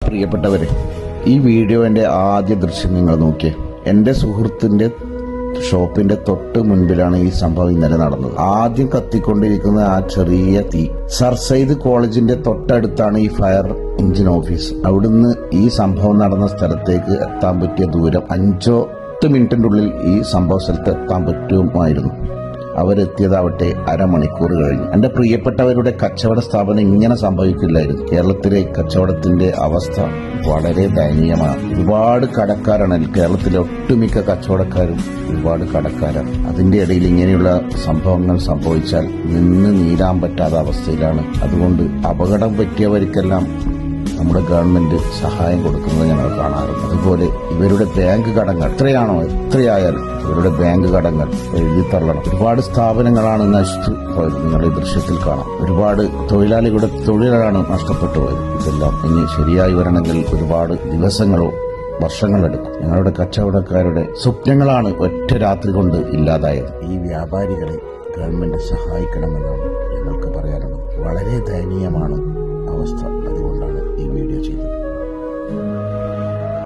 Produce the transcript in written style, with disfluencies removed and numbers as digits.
പ്രിയപ്പെട്ടവരെ, ഈ വീഡിയോന്റെ ആദ്യ ദൃശ്യം നിങ്ങൾ നോക്കിയേ. എൻ്റെ സുഹൃത്തിന്റെ ഷോപ്പിന്റെ തൊട്ട് മുൻപിലാണ് ഈ സംഭവം ഇന്നലെ നടന്നത്. ആദ്യം കത്തിക്കൊണ്ടിരിക്കുന്ന ആ ചെറിയ തീ സർ സയ്യിദ് കോളേജിന്റെ തൊട്ടടുത്താണ് ഈ ഫയർ എഞ്ചിൻ ഓഫീസ്. അവിടുന്ന് ഈ സംഭവം നടന്ന സ്ഥലത്തേക്ക് എത്താൻ പറ്റിയ ദൂരം 5-10 മിനിറ്റിന്റെ ഉള്ളിൽ ഈ സംഭവ സ്ഥലത്ത് എത്താൻ പറ്റുമായിരുന്നു. അവരെത്തിയതാവട്ടെ അരമണിക്കൂർ കഴിഞ്ഞു. എന്റെ പ്രിയപ്പെട്ടവരുടെ കച്ചവട സ്ഥാപനം ഇങ്ങനെ സംഭവിക്കില്ലായിരുന്നു. കേരളത്തിലെ കച്ചവടത്തിന്റെ അവസ്ഥ വളരെ ദയനീയമാണ്. ഒരുപാട് കടക്കാരാണ് കേരളത്തിലെ ഒട്ടുമിക്ക കച്ചവടക്കാരും. ഒരുപാട് കടക്കാരാണ്. അതിന്റെ ഇടയിൽ ഇങ്ങനെയുള്ള സംഭവങ്ങൾ സംഭവിച്ചാൽ നിന്ന് നീരാൻ പറ്റാത്ത അവസ്ഥയിലാണ്. അതുകൊണ്ട് അപകടം പറ്റിയവർക്കെല്ലാം നമ്മുടെ ഗവൺമെന്റ് സഹായം കൊടുക്കുന്നത് ഞങ്ങൾ കാണാറുണ്ട്. അതുപോലെ ഇവരുടെ ബാങ്ക് കടങ്ങൾ എത്രയായാലും ഇവരുടെ ബാങ്ക് കടങ്ങൾ എഴുതി തള്ളണം. ഒരുപാട് സ്ഥാപനങ്ങളാണ് നശിച്ചു പോയത്. നിങ്ങൾ ഈ ദൃശ്യത്തിൽ കാണാം. ഒരുപാട് തൊഴിലാളികളുടെ തൊഴിലാണ് നഷ്ടപ്പെട്ടു പോയത്. ഇതെല്ലാം ഇനി ശരിയായി വരണമെങ്കിൽ ഒരുപാട് ദിവസങ്ങളോ വർഷങ്ങളെടുക്കും. ഞങ്ങളുടെ കച്ചവടക്കാരുടെ സ്വപ്നങ്ങളാണ് ഒറ്റ രാത്രി കൊണ്ട് ഇല്ലാതായത്. ഈ വ്യാപാരികളെ ഗവൺമെന്റ് സഹായിക്കണമെന്നാണ് ഞങ്ങൾക്ക് പറയാനുള്ളത്. വളരെ ദയനീയമാണ് അവസ്ഥ.